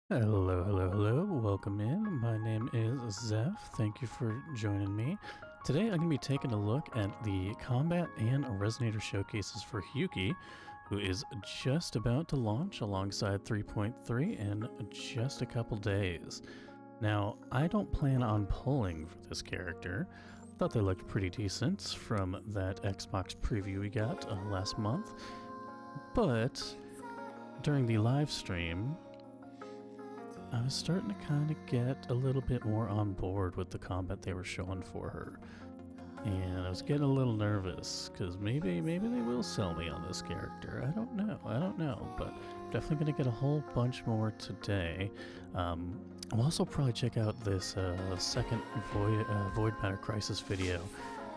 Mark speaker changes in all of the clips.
Speaker 1: Hello, hello, hello. Welcome in. My name is Zeph. Thank you for joining me. Today I'm going to be taking a look at the combat and resonator showcases for Hiyuki, who is just about to launch alongside 3.3 in just a couple days. Now, I don't plan on pulling for this character. Thought they looked pretty decent from that Xbox preview we got last month. But during the live stream, I was starting to kind of get a little bit more on board with the combat they were showing for her. And I was getting a little nervous, because maybe they will sell me on this character. I don't know, but I'm definitely going to get a whole bunch more today. I'll also probably check out this second Void Matter Crisis video.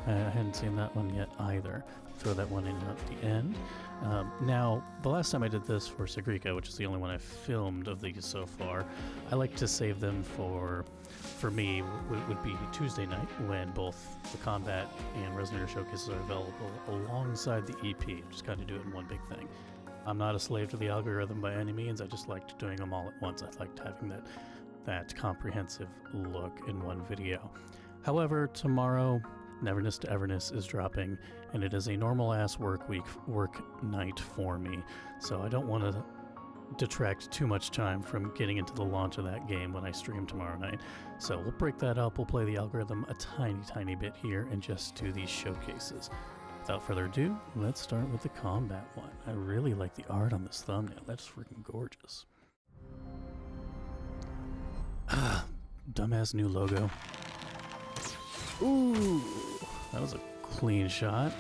Speaker 1: I hadn't seen that one yet either. Throw that one in at the end. Now, the last time I did this for Sagrika, which is the only one I've filmed of these so far, I like to save them for me, would be Tuesday night, when both the combat and resonator showcases are available alongside the EP. Just kind of do it in one big thing. I'm not a slave to the algorithm by any means. I just liked doing them all at once. I liked having that comprehensive look in one video. However, tomorrow, Neverness to Everness is dropping, and it is a normal-ass work night for me, so I don't want to detract too much time from getting into the launch of that game when I stream tomorrow night. So we'll break that up, we'll play the algorithm a tiny bit here, and just do these showcases. Without further ado, let's start with the combat one. I really like the art on this thumbnail, that's freaking gorgeous. Dumbass new logo. Ooh, that was a clean shot.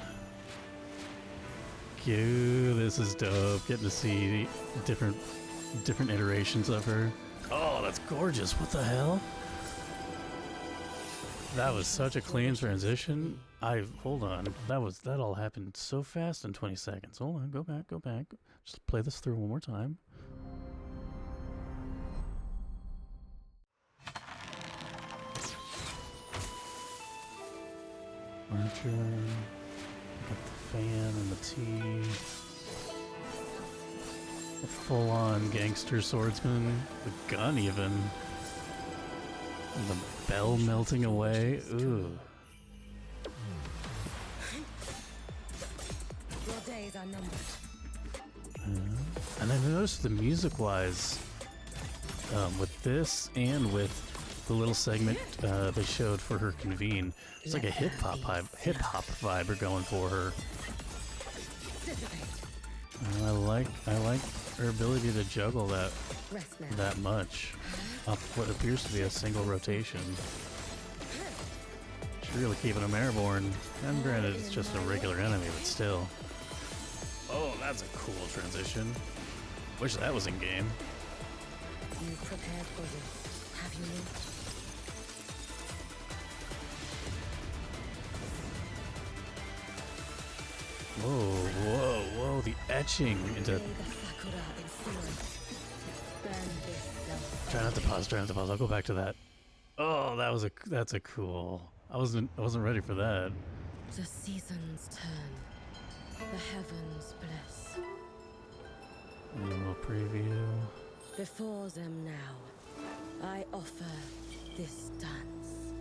Speaker 1: Ew, this is dope. Getting to see different iterations of her. Oh, that's gorgeous. What the hell? That was such a clean transition. Hold on. That all happened so fast in 20 seconds. Hold on, go back. Just play this through one more time. Archer, got the fan and the tea, a full-on gangster swordsman, the gun even, and the bell melting away. Ooh.
Speaker 2: Your days are numbered.
Speaker 1: And I noticed the music-wise, with this and with the little segment they showed for her convene, it's like a hip hop vibe are going for her. I like her ability to juggle that much off what appears to be a single rotation. She's really keeping them airborne. And granted, it's just a regular enemy, but still. Oh, that's a cool transition. Wish that was in game.
Speaker 2: You prepared for this, have you not?
Speaker 1: Whoa, the etching into... Try not to pause, I'll go back to that. Oh, that's a cool... I wasn't ready for that.
Speaker 2: The seasons turn, the heavens bless.
Speaker 1: A little preview.
Speaker 2: Before them now, I offer this dance.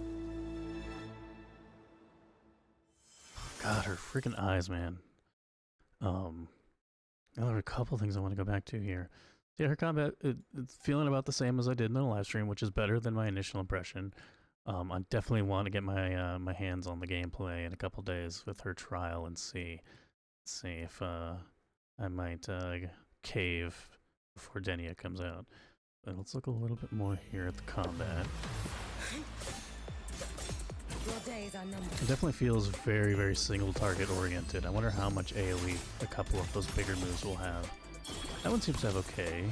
Speaker 1: God, her freaking eyes, man. There are a couple things I want to go back to here. Yeah, her combat, it's feeling about the same as I did in the live stream, which is better than my initial impression. I definitely want to get my hands on the gameplay in a couple days with her trial and see if I might cave before Denia comes out. But let's look a little bit more here at the combat.
Speaker 2: Your days are numbered.
Speaker 1: It definitely feels very single target oriented. I wonder how much AoE a couple of those bigger moves will have. That one seems to have okay.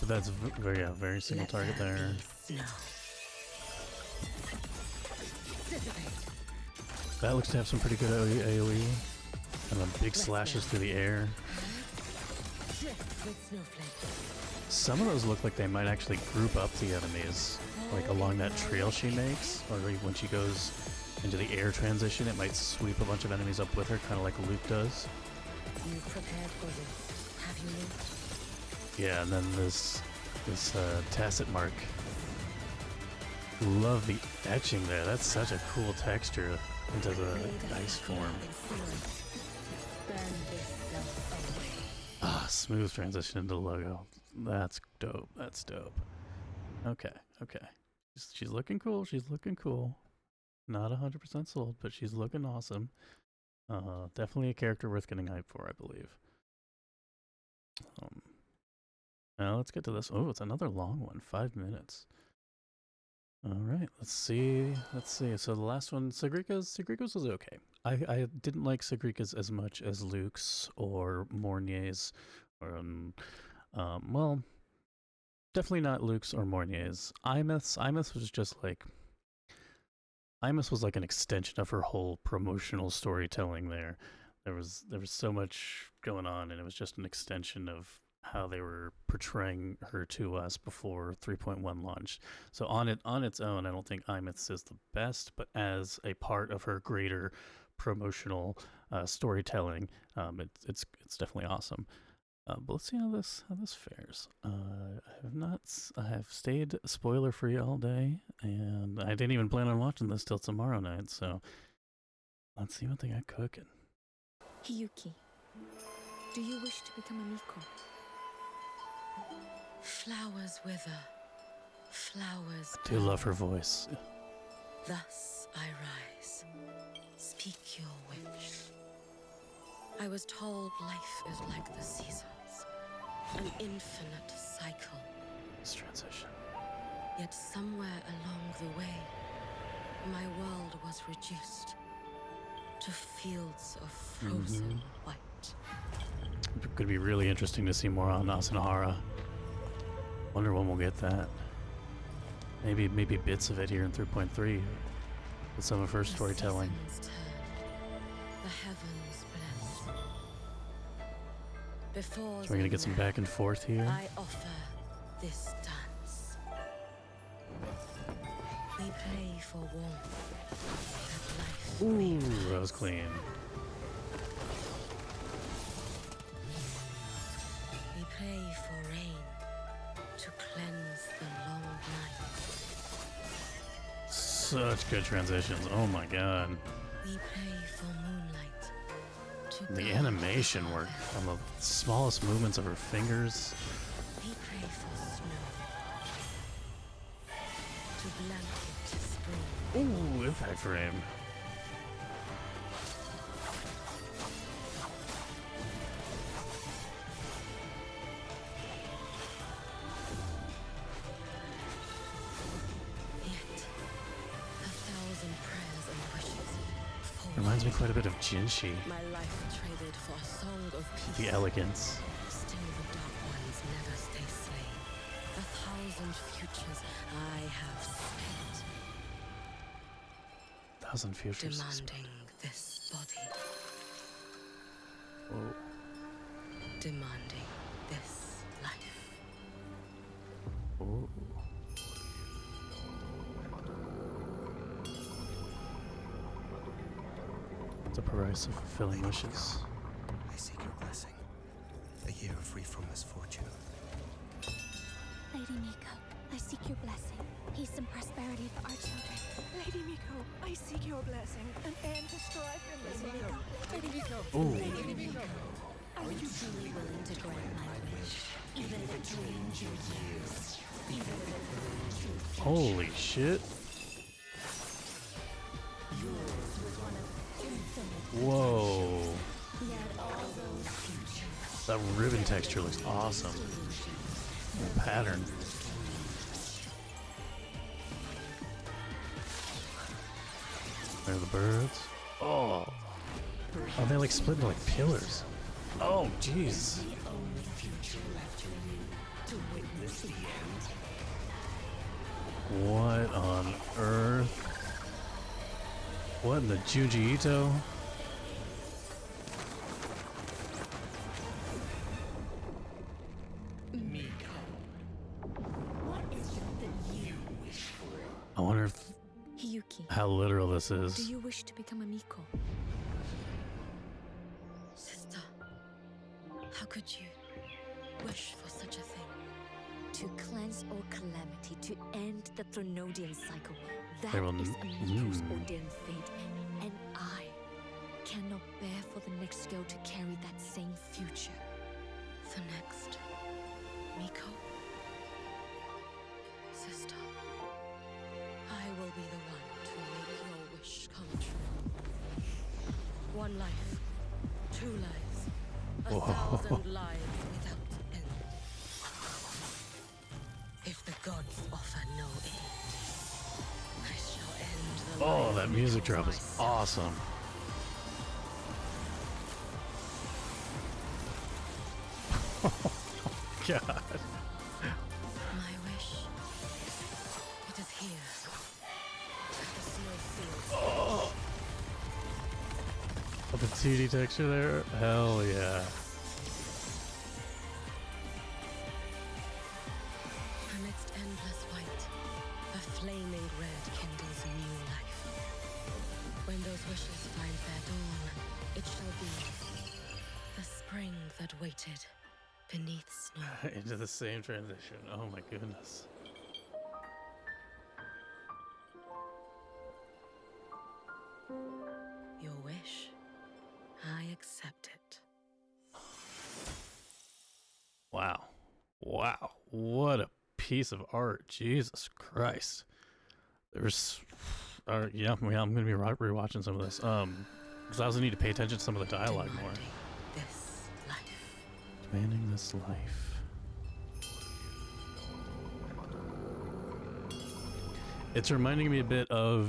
Speaker 1: But that's very single target there. That looks to have some pretty good AoE. And then big slashes through the air. Some of those look like they might actually group up the enemies, like along that trail she makes, or when she goes into the air transition, it might sweep a bunch of enemies up with her, kind of like Luke does.
Speaker 2: You prepared for this, have you not?
Speaker 1: Yeah, and then this this tacit mark. Love the etching there. That's such a cool texture into the ice form. Ah, smooth transition into the logo. That's dope. That's dope. Okay, okay. She's looking cool. She's looking cool. Not 100% sold, but she's looking awesome. Definitely a character worth getting hyped for, I believe. Now let's get to this. Oh, it's another long one. 5 minutes. All right, let's see. Let's see. So the last one, Sagrika's was okay. I didn't like Sagrika's as much as Luke's or Mornier's, or well, definitely not Luke's or Mornier's. Imith's was just like, Imith was like an extension of her whole promotional storytelling. There was so much going on, and it was just an extension of how they were portraying her to us before 3.1 launched. So on its own, I don't think Imith's is the best, but as a part of her greater promotional storytelling, it's definitely awesome. But let's see how this fares. I have stayed spoiler free all day, and I didn't even plan on watching this till tomorrow night. So let's see what they got cooking.
Speaker 2: Hiyuki, do you wish to become a Miko? Flowers wither, flowers
Speaker 1: I do love her voice.
Speaker 2: Thus I rise. Speak your wish. I was told life is like the seasons, an infinite cycle.
Speaker 1: This transition.
Speaker 2: Yet somewhere along the way, my world was reduced to fields of frozen white.
Speaker 1: It's going to be really interesting to see more on Asanohara. Wonder when we'll get that. Maybe bits of it here in 3.3 with some of her storytelling.
Speaker 2: The heavens bless. Before
Speaker 1: So we're gonna get some back and forth here.
Speaker 2: I offer this dance. We pray for warmth. That life
Speaker 1: Ooh, that was clean.
Speaker 2: We pray for rain to cleanse the long night.
Speaker 1: Such good transitions. Oh my god.
Speaker 2: We pray for moonlight to
Speaker 1: The
Speaker 2: guide
Speaker 1: animation work on the smallest movements of her fingers.
Speaker 2: We pray for snow to blanket spring.
Speaker 1: Ooh, impact frame.
Speaker 2: Yet 1,000 prayers and wishes fall.
Speaker 1: Reminds me quite a bit of Jinshi.
Speaker 2: My life traded for a song of peace.
Speaker 1: The elegance.
Speaker 2: Still the dark ones never stay slain. 1,000 futures I have spent
Speaker 1: 1,000 futures.
Speaker 2: demanding this body,
Speaker 1: Whoa.
Speaker 2: demanding this life.
Speaker 1: Ooh. The price of fulfilling wishes.
Speaker 3: I seek your blessing. A year free from misfortune.
Speaker 4: Lady Miko, I seek your blessing. Peace and prosperity for our children.
Speaker 5: Lady Miko, I seek your blessing. An end to strife and misery.
Speaker 2: Lady Miko,
Speaker 1: Ooh.
Speaker 2: Lady Miko, are you truly willing to grant my wish, even if it drains your years, even if it burns your future?
Speaker 1: Holy shit.
Speaker 2: Yours was one of infinite,
Speaker 1: Whoa.
Speaker 2: yet all those futures.
Speaker 1: That ribbon texture looks awesome. The pattern. There are the birds. Oh. Oh, they like split into like pillars. Oh, jeez.
Speaker 2: The only future left for you to witness the end.
Speaker 1: What on earth? What in the Junji Ito? I wonder if
Speaker 4: Hiyuki,
Speaker 1: how literal this
Speaker 4: do
Speaker 1: is.
Speaker 4: you wish to become a Miko?
Speaker 2: Sister, how could you wish for such a thing?
Speaker 4: To cleanse
Speaker 6: chance or calamity to end the Thronodian cycle. That
Speaker 1: They will
Speaker 6: is
Speaker 1: n-
Speaker 6: a Miko's ordained fate, and I cannot bear for the next girl to carry that same future.
Speaker 2: The next Miko? Sister, I will be the one to make your wish come true. One life, two lives, a thousand lives without end. If the gods offer no aid, I shall end the
Speaker 1: Oh,
Speaker 2: life
Speaker 1: that music
Speaker 2: of
Speaker 1: drop is
Speaker 2: myself.
Speaker 1: awesome. God.
Speaker 2: My wish, it is here, at the snowfield.
Speaker 1: Oh, the 2D texture there? Hell yeah.
Speaker 2: Amidst endless white, a flaming red kindles new life. When those wishes find their dawn, it shall be the spring that waited beneath snow.
Speaker 1: Into the same transition. Oh my goodness.
Speaker 2: Your wish, I accept it.
Speaker 1: Wow. Wow. What a piece of art. Jesus Christ. There's yeah, I'm going to be rewatching some of this. Because I also need to pay attention to some of the dialogue more.
Speaker 2: Demanding this life.
Speaker 1: Demanding this life. It's reminding me a bit of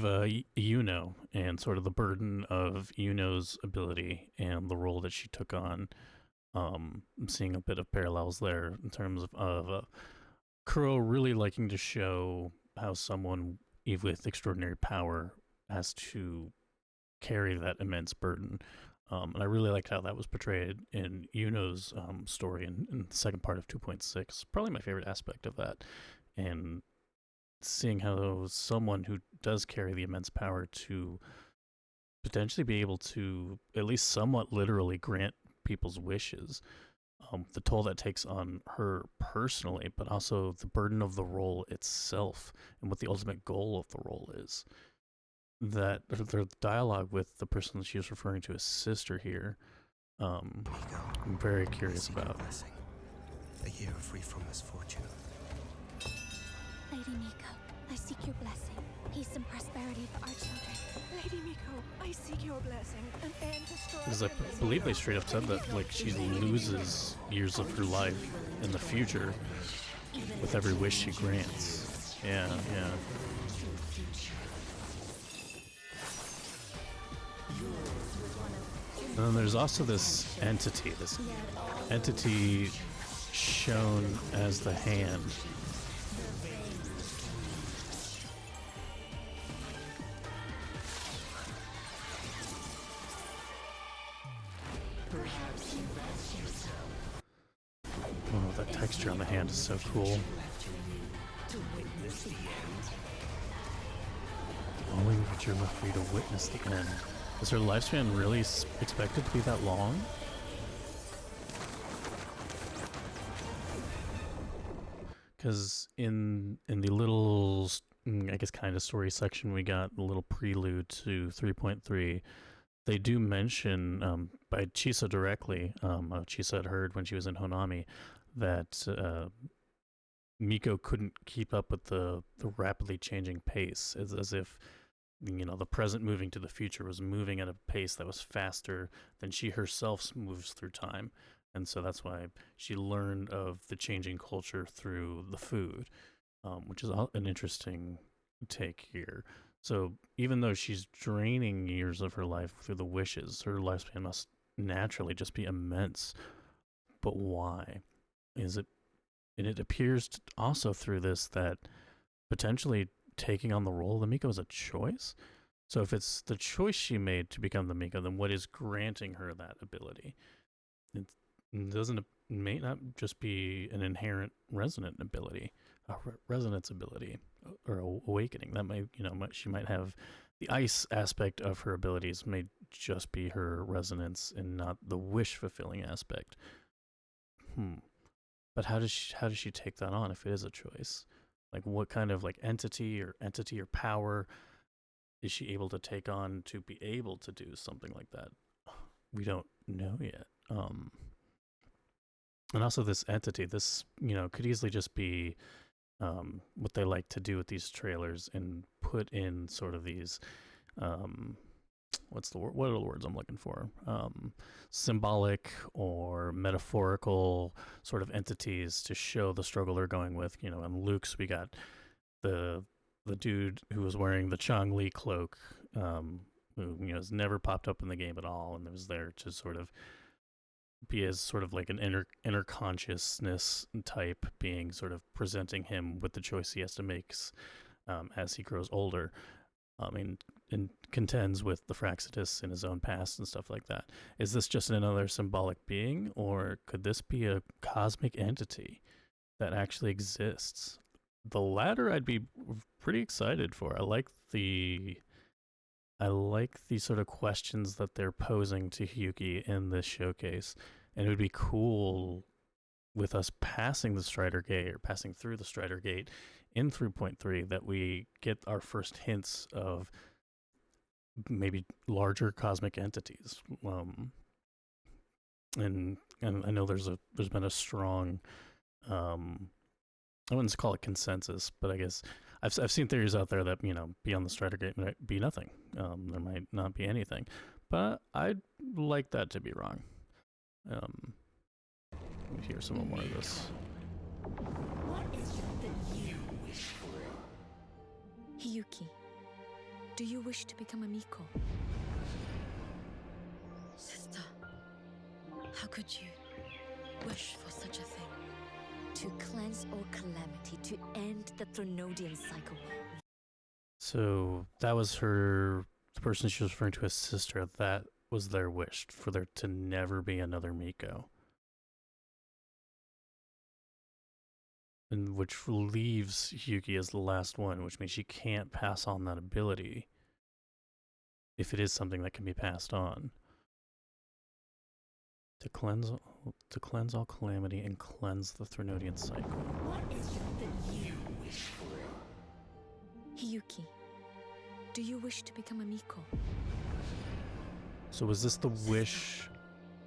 Speaker 1: Yuno and sort of the burden of Yuno's ability and the role that she took on. I'm seeing a bit of parallels there in terms of Kuro really liking to show how someone with extraordinary power has to carry that immense burden. And I really liked how that was portrayed in Yuno's story in the second part of 2.6. Probably my favorite aspect of that. And seeing how someone who does carry the immense power to potentially be able to at least somewhat literally grant people's wishes, the toll that takes on her personally, but also the burden of the role itself and what the ultimate goal of the role is. That the dialogue with the person that she was referring to as sister here, I'm very curious about.
Speaker 3: Blessing. A year free from misfortune.
Speaker 4: Lady Miko, I seek your blessing. Peace and prosperity for our children.
Speaker 5: Lady Miko, I seek your blessing. An end to strife.
Speaker 1: Because I believe they straight up said that like she loses years of her life in the future with every wish she grants. Yeah, yeah. And then there's also this entity shown as the hand. Oh, that texture on the hand is so cool. Only that you're left free to witness the end. Is her lifespan really expected to be that long? Because in the little, I guess, kind of story section, we got a little prelude to 3.3. They do mention by Chisa directly, Chisa had heard when she was in Honami, that Miko couldn't keep up with the rapidly changing pace, as if, you know, the present moving to the future was moving at a pace that was faster than she herself moves through time. And so that's why she learned of the changing culture through the food, which is an interesting take here. So even though she's draining years of her life through the wishes, her lifespan must naturally just be immense. But why? Is it? And it appears also through this that potentially taking on the role of the Miko is a choice. So if it's the choice she made to become the Miko, then what is granting her that ability? It may not just be an inherent resonant ability, a resonance ability, or awakening. That might, she might have the ice aspect of her abilities may just be her resonance and not the wish fulfilling aspect. But how does she take that on if it is a choice? Like, what kind of like entity or power is she able to take on to be able to do something like that? We don't know yet. And also this entity, this, could easily just be what they like to do with these trailers and put in sort of these, what's the word? What are the words I'm looking for? Symbolic or metaphorical sort of entities to show the struggle they're going with. In Luke's, we got the dude who was wearing the Chong-Li cloak, who has never popped up in the game at all, and was there to sort of be as sort of like an inner consciousness type being, sort of presenting him with the choice he has to make as he grows older. And contends with the Fraxitus in his own past and stuff like that. Is this just another symbolic being, or could this be a cosmic entity that actually exists? The latter I'd be pretty excited for. I like the sort of questions that they're posing to Hiyuki in this showcase, and it would be cool with us passing the Strider Gate, or passing through the Strider Gate in 3.3, that we get our first hints of maybe larger cosmic entities. And I know there's been a strong, I wouldn't call it consensus, but I guess I've seen theories out there that beyond the Strider Gate might be nothing. There might not be anything, but I'd like that to be wrong. Let me hear some more of this.
Speaker 6: What is it that you wish for? Hiyuki, do you wish to become a Miko?
Speaker 2: Sister, how could you wish for such a thing?
Speaker 6: To cleanse all calamity, to end the Threnodian cycle.
Speaker 1: So that was the person she was referring to as sister. That was their wish, for there to never be another Miko. And which leaves Hiyuki as the last one, which means she can't pass on that ability if it is something that can be passed on. To cleanse all calamity and cleanse the Threnodian cycle.
Speaker 6: What is it that you wish for? Hiyuki, do you wish to become a Miko?
Speaker 1: So was this the wish?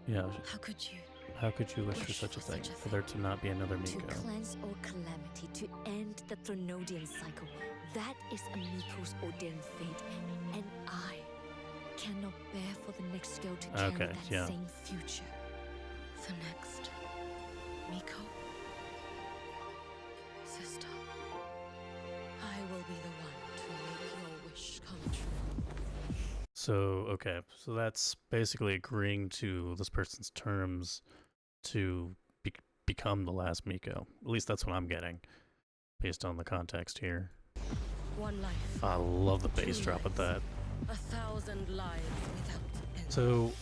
Speaker 1: Yeah.
Speaker 2: How could you?
Speaker 1: How could you wish for such a thing? For there to not be another Miko?
Speaker 6: To cleanse all calamity, to end the Threnodian cycle. That is a Miko's ordained fate, and I cannot bear for the next girl to carry that same future.
Speaker 2: The next Miko? Sister, I will be the one to make your wish come true.
Speaker 1: So that's basically agreeing to this person's terms to become the last Miko. At least that's what I'm getting, based on the context here.
Speaker 2: One life.
Speaker 1: I love the bass drop of that.
Speaker 2: 1,000 lives without end.
Speaker 1: So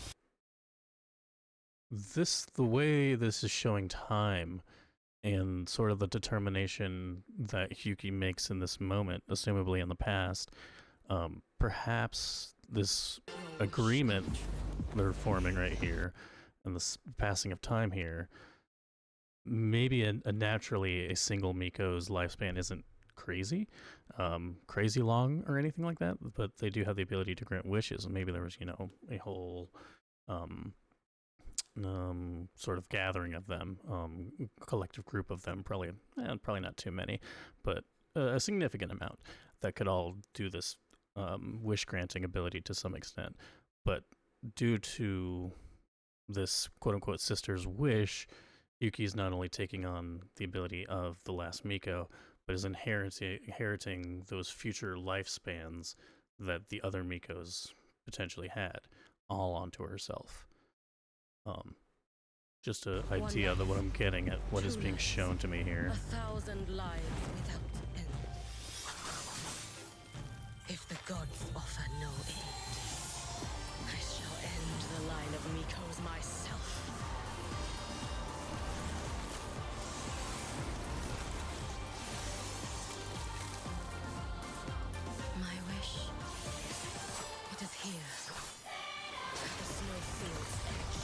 Speaker 1: the way this is showing time and sort of the determination that Hiyuki makes in this moment, assumably in the past, perhaps this agreement they're forming right here and this passing of time here, maybe a naturally a single Miko's lifespan isn't crazy long or anything like that, but they do have the ability to grant wishes, and maybe there was a whole sort of gathering of them, collective group of them, probably not too many, but a significant amount that could all do this wish granting ability to some extent. But due to this quote-unquote sister's wish, Yuki is not only taking on the ability of the last Miko, but is inheriting those future lifespans that the other Mikos potentially had, all onto herself. Just an idea of what I'm getting at, what is being shown to me here.
Speaker 2: 1,000 lives without end. If the gods offer no aid, I shall end the line of Mikos myself. My wish, it is here, at the snowfield's edge.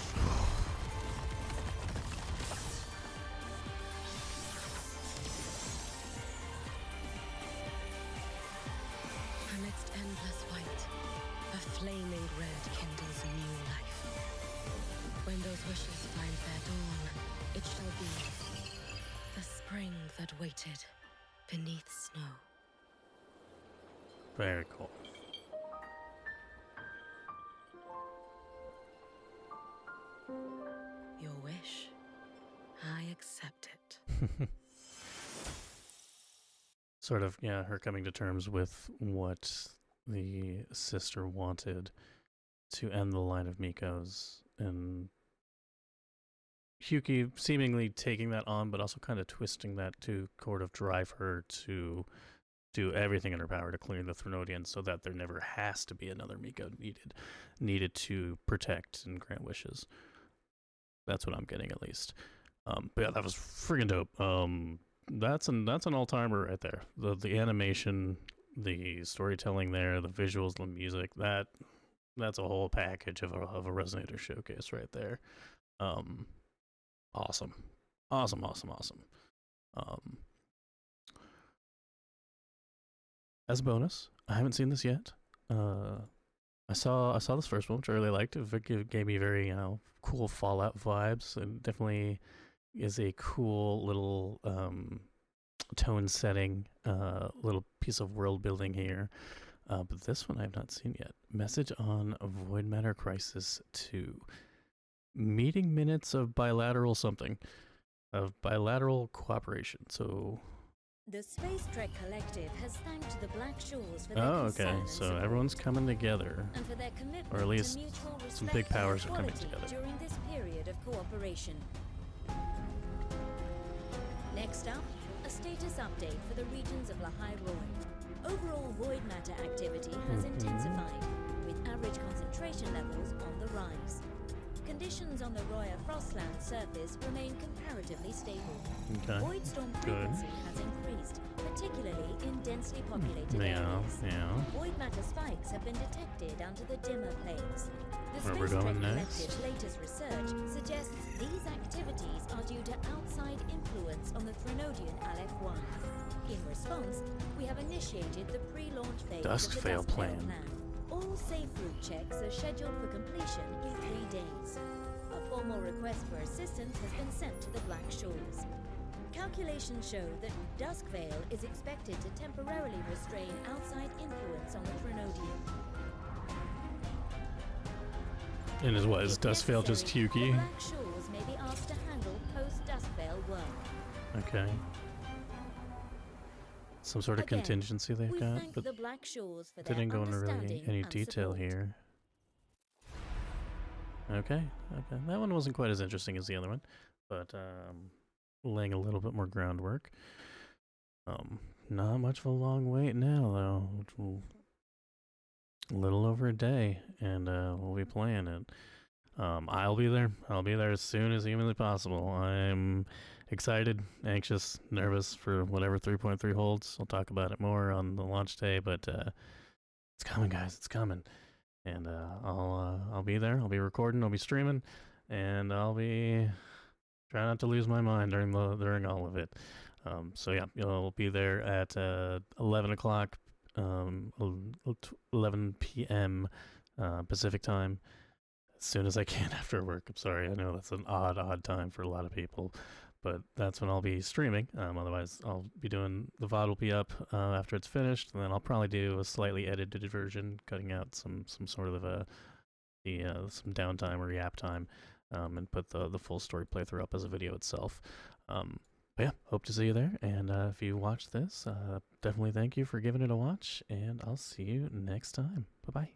Speaker 2: dawn, it shall be the spring that waited beneath snow.
Speaker 1: Very cool.
Speaker 2: Your wish, I accept it.
Speaker 1: Sort of, yeah, her coming to terms with what the sister wanted to end the line of Miko's, and Hiyuki seemingly taking that on, but also kind of twisting that to sort of drive her to do everything in her power to clear the Threnodians so that there never has to be another Miko needed to protect and grant wishes. That's what I'm getting, at least. But yeah, that was friggin' dope. That's an all-timer right there. The animation, the storytelling there, the visuals, the music, that's a whole package of a Resonator showcase right there. Awesome. As a bonus, I haven't seen this yet. I saw this first one, which I really liked. It gave me very cool Fallout vibes, and definitely is a cool little tone setting, little piece of world building here. But this one I have not seen yet. Message on Void Matter Crisis 2. Meeting minutes of bilateral something. Of bilateral cooperation. So
Speaker 6: The Space Trek Collective has thanked the Black Shores for their
Speaker 1: okay.
Speaker 6: concern and
Speaker 1: So
Speaker 6: support,
Speaker 1: everyone's coming together.
Speaker 6: and for their commitment
Speaker 1: Or at least
Speaker 6: to mutual
Speaker 1: some
Speaker 6: respect
Speaker 1: big powers
Speaker 6: and
Speaker 1: are coming
Speaker 6: equality
Speaker 1: together.
Speaker 6: during this period of cooperation. Next up, a status update for the regions of Lahai Roy. Overall void matter activity has intensified, with average concentration levels on the rise. Conditions on the Roya Frostland surface remain comparatively stable.
Speaker 1: Okay.
Speaker 6: Void storm
Speaker 1: Good.
Speaker 6: frequency has increased, particularly in densely populated
Speaker 1: Yeah,
Speaker 6: areas.
Speaker 1: yeah.
Speaker 6: Void matter spikes have been detected under the dimmer planes. The
Speaker 1: Where we're
Speaker 6: Space
Speaker 1: going
Speaker 6: Trek
Speaker 1: next?
Speaker 6: Collective's latest research suggests these activities are due to outside influence on the Threnodian Aleph 1. In response, we have initiated the pre-launch phase of the
Speaker 1: Duskvale plan.
Speaker 6: All safe route checks are scheduled for completion in 3 days. A formal request for assistance has been sent to the Black Shores. Calculations show that Duskvale is expected to temporarily restrain outside influence on the Threnodian.
Speaker 1: And is what? Is
Speaker 6: If
Speaker 1: Duskvale just
Speaker 6: necessary,
Speaker 1: Hiyuki?
Speaker 6: The Black Shores may be asked to handle post-Duskvale work.
Speaker 1: Okay. Some sort of
Speaker 6: Again,
Speaker 1: contingency they've
Speaker 6: we
Speaker 1: got,
Speaker 6: thank
Speaker 1: but
Speaker 6: the Black Shores for their
Speaker 1: didn't go into really
Speaker 6: understanding
Speaker 1: any
Speaker 6: and
Speaker 1: detail
Speaker 6: support.
Speaker 1: here. Okay. That one wasn't quite as interesting as the other one, but laying a little bit more groundwork. Not much of a long wait now, though. A little over a day, and we'll be playing it. I'll be there. I'll be there as soon as humanly possible. I'm excited, anxious, nervous for whatever 3.3 holds. I'll talk about it more on the launch day, but it's coming, guys. It's coming, and I'll be there. I'll be recording. I'll be streaming, and I'll be trying not to lose my mind during all of it. So yeah, you'll be there at 11 o'clock, 11 p.m. Pacific time. As soon as I can after work. I'm sorry, I know that's an odd time for a lot of people, but that's when I'll be streaming. Otherwise, I'll be doing the VOD will be up after it's finished, and then I'll probably do a slightly edited version, cutting out some sort of some downtime or yap time, and put the full story playthrough up as a video itself. But yeah, hope to see you there. And if you watch this, definitely thank you for giving it a watch, and I'll see you next time. Bye bye.